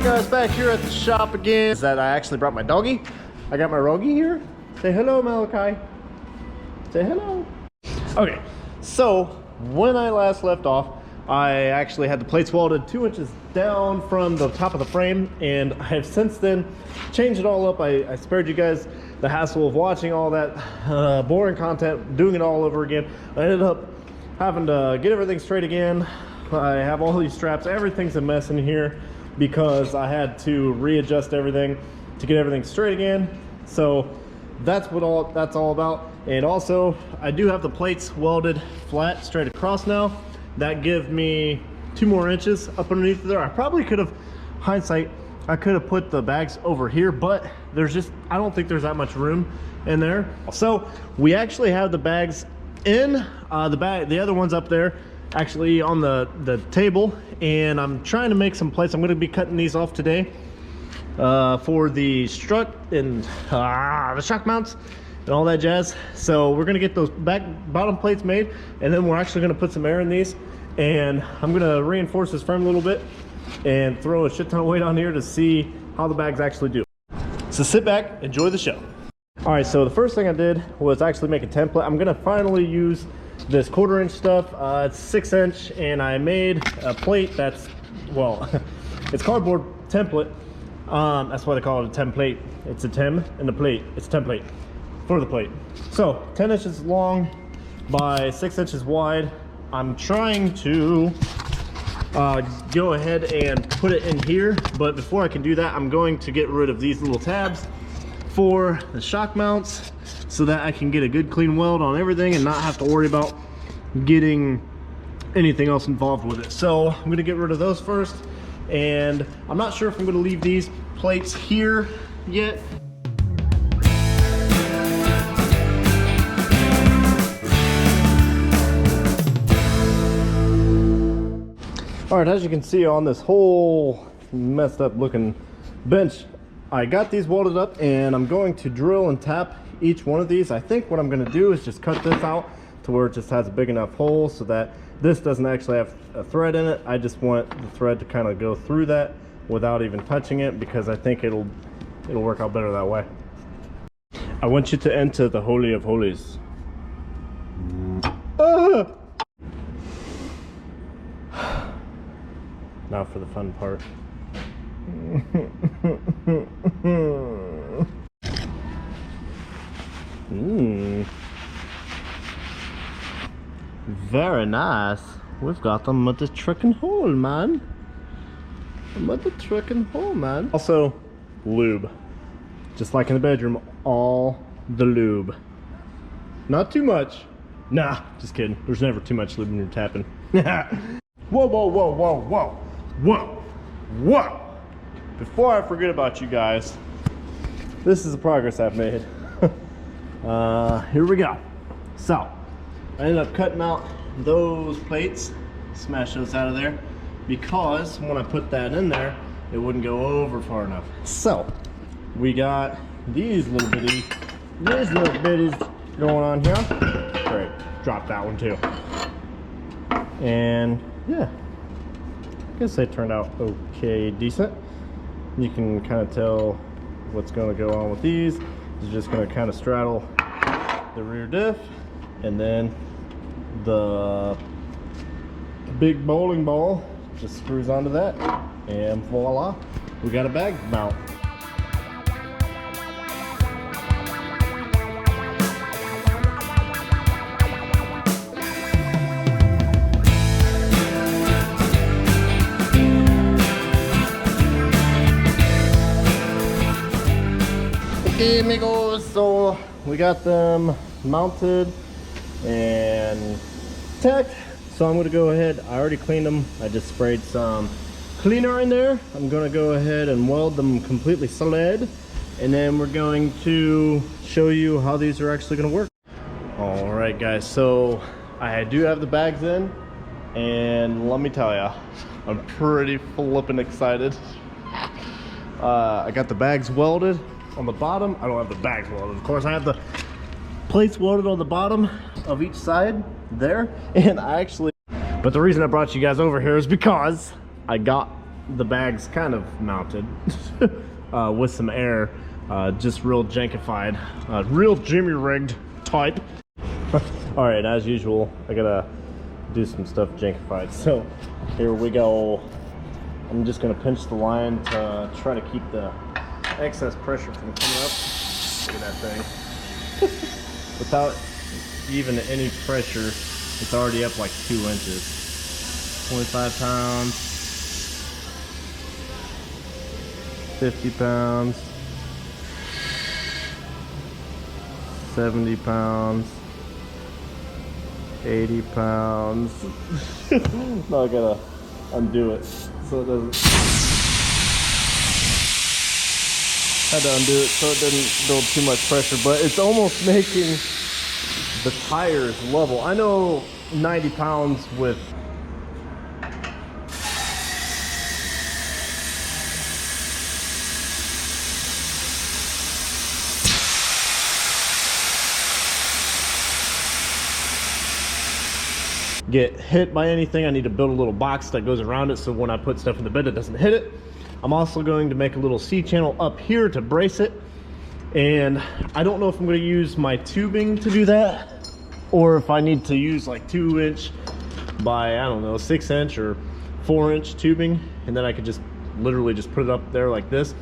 Alright guys, back here at the shop again. Is that I actually brought my doggy. I got my Rogie here. Say hello, Malachi. Say hello. Okay, so when I last left off, I actually had the plates welded 2 inches down from the top of the frame, and I have since then changed it all up. I spared you guys the hassle of watching all that boring content, doing it all over again. I ended up having to get everything straight again. I have all these straps, everything's a mess in here because I had to readjust everything to get everything straight again. So that's what that's all about. And also I do have the plates welded flat straight across now. That gives me 2 more inches up underneath there. I probably could have, hindsight, I could have put the bags over here, but there's just, I don't think there's that much room in there. So we actually have the bags in the other ones up there actually on the table, and I'm trying to make some plates. I'm going to be cutting these off today for the strut and the shock mounts and all that jazz. So we're going to get those bottom plates made, and then we're actually going to put some air in these, and I'm going to reinforce this frame a little bit and throw a shit ton of weight on here to see how the bags actually do. So sit back, enjoy the show. All right, so the first thing I did was actually make a template. I'm going to finally use this 1/4 inch stuff. It's 6 inch, and I made a plate that's, well, it's cardboard template. That's why they call it a template. It's a tem and the plate. It's a template for the plate. So 10 inches long by 6 inches wide. I'm trying to go ahead and put it in here, but before I can do that, I'm going to get rid of these little tabs for the shock mounts so that I can get a good clean weld on everything and not have to worry about getting anything else involved with it. So I'm going to get rid of those first, and I'm not sure if I'm going to leave these plates here yet. All right, as you can see on this whole messed up looking bench, I got these welded up, and I'm going to drill and tap each one of these. I think what I'm going to do is just cut this out to where it just has a big enough hole so that this doesn't actually have a thread in it. I just want the thread to kind of go through that without even touching it, because I think it'll work out better that way. I want you to enter the Holy of Holies. Now for the fun part. Very nice. We've got a mother trucking hole, man. A mother trucking hole, man. Also, lube. Just like in the bedroom, all the lube. Not too much. Nah, just kidding. There's never too much lube when you're tapping. Whoa, whoa, whoa, whoa, whoa, whoa, whoa. Before I forget about you guys, this is the progress I've made. Here we go. So I ended up cutting out those plates, smash those out of there, because when I put that in there, it wouldn't go over far enough. So we got these little bitties going on here. Great, drop that one too. And yeah, I guess they turned out okay, decent. You can kind of tell what's going to go on with these. It's just going to kind of straddle the rear diff, and then the big bowling ball just screws onto that, and voila, we got a bag mount. Okay, amigos, so we got them mounted and tacked. So I'm going to go ahead, I already cleaned them, I just sprayed some cleaner in there. I'm going to go ahead and weld them completely solid, and then we're going to show you how these are actually going to work. All right guys, so I do have the bags in, and let me tell ya, I'm pretty flippin' excited. I got the bags welded on the bottom. I don't have the bags welded, of course. I have the plates welded on the bottom of each side there, and I actually, but the reason I brought you guys over here is because I got the bag's kind of mounted with some air, just real jankified, real Jimmy rigged type. All right, as usual, I gotta do some stuff jankified. So here we go. I'm just gonna pinch the line to try to keep the excess pressure from coming up. Look at that thing. Without even any pressure, it's already up like 2 inches. 25 pounds, 50 pounds, 70 pounds, 80 pounds. Now I gotta undo it so it doesn't. Had to undo it so it didn't build too much pressure, but it's almost making the tires level. I know 90 pounds with get hit by anything. I need to build a little box that goes around it so when I put stuff in the bed it doesn't hit it. I'm also going to make a little C-channel up here to brace it, and I don't know if I'm going to use my tubing to do that or if I need to use like 2-inch by, I don't know, 6-inch or 4-inch tubing, and then I could just literally just put it up there like this,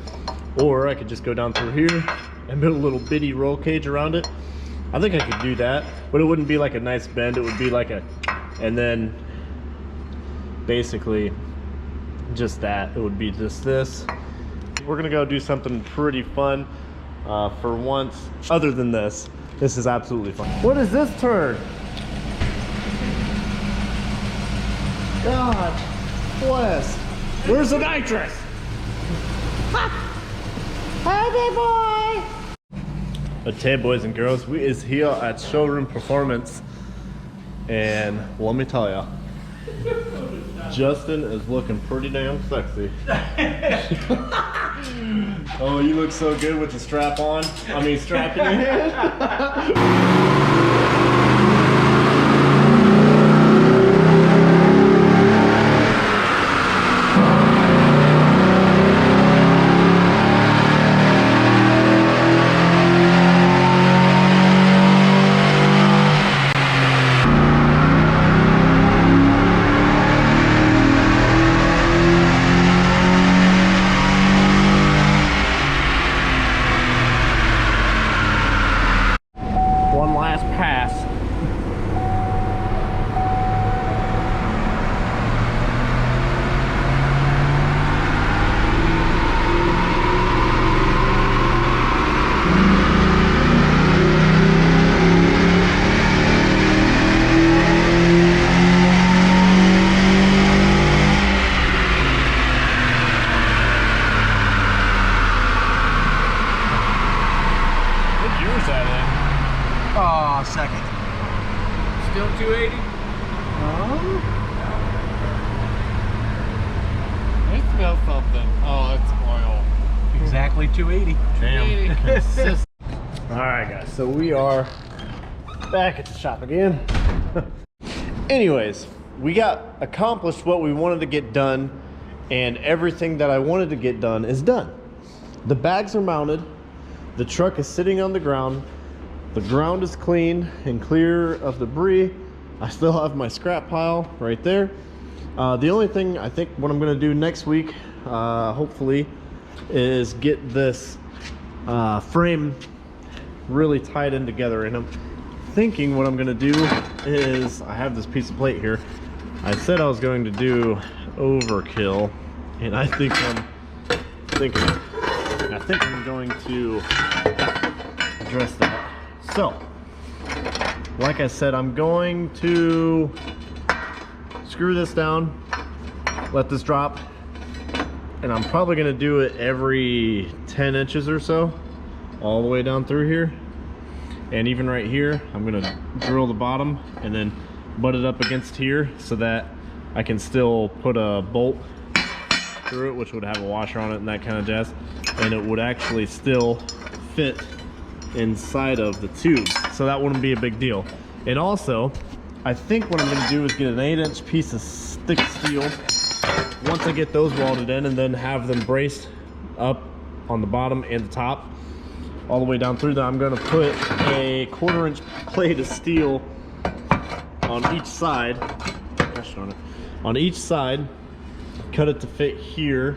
or I could just go down through here and build a little bitty roll cage around it. I think I could do that, but it wouldn't be like a nice bend. It would be like a, and then basically just that. It would be just this. We're gonna go do something pretty fun for once, other than this. This is absolutely fun. What is this turn? God bless. Where's the nitrous? Hey, boy. Okay, boys and girls, we is here at Showroom Performance, and let me tell ya, Justin is looking pretty damn sexy. Oh, you look so good with the strap on. I mean, strap in your hand. One last pass. What's yours at in? Oh, second. Still 280? It smells something. Oh, it's oil. Exactly 280. Damn. Alright guys, so we are back at the shop again. Anyways, we got accomplished what we wanted to get done, and everything that I wanted to get done is done. The bags are mounted, the truck is sitting on the ground is clean and clear of debris. I still have my scrap pile right there. The only thing I think what I'm gonna do next week, hopefully, is get this frame really tied in together. And I'm thinking what I'm gonna do is, I have this piece of plate here. I said I was going to do overkill, and I think I'm going to address that. So, like I said, I'm going to screw this down, let this drop, and I'm probably going to do it every 10 inches or so, all the way down through here. And even right here, I'm going to drill the bottom and then butt it up against here so that I can still put a bolt through it, which would have a washer on it and that kind of jazz, and it would actually still fit inside of the tube, so that wouldn't be a big deal. And also, I think what I'm going to do is get an 8-inch piece of thick steel once I get those welded in and then have them braced up on the bottom and the top all the way down through there, I'm going to put a 1/4 inch plate of steel on each side. Gosh darn it. On each side, cut it to fit here,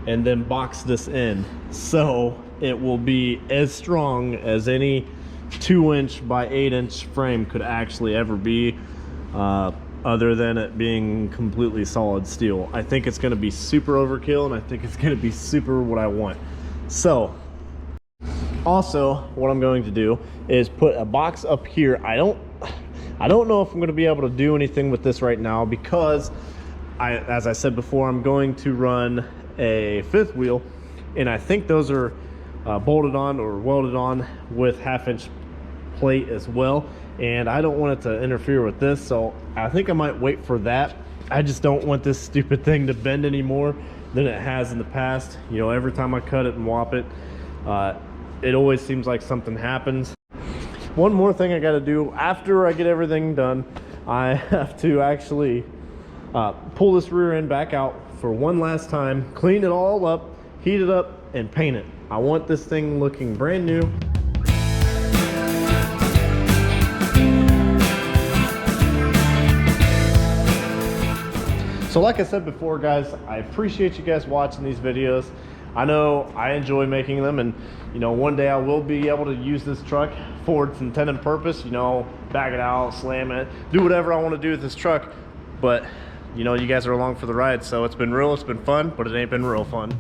and then box this in so it will be as strong as any 2-inch by 8-inch frame could actually ever be, other than it being completely solid steel. I think it's going to be super overkill, and I think it's going to be super what I want. So also what I'm going to do is put a box up here. I don't know if I'm going to be able to do anything with this right now because as I said before, I'm going to run a 5th wheel, and I think those are bolted on or welded on with 1/2 inch plate as well, and I don't want it to interfere with this, so I think I might wait for that. I just don't want this stupid thing to bend any more than it has in the past. You know, every time I cut it and whop it, it always seems like something happens. One more thing I got to do after I get everything done, I have to actually pull this rear end back out for one last time, clean it all up, heat it up, and paint it. I want this thing looking brand new. So like I said before, guys, I appreciate you guys watching these videos. I know I enjoy making them, and you know, one day I will be able to use this truck for its intended purpose, you know, back it out, slam it, do whatever I want to do with this truck. But you know, you guys are along for the ride, so it's been real, it's been fun, but it ain't been real fun.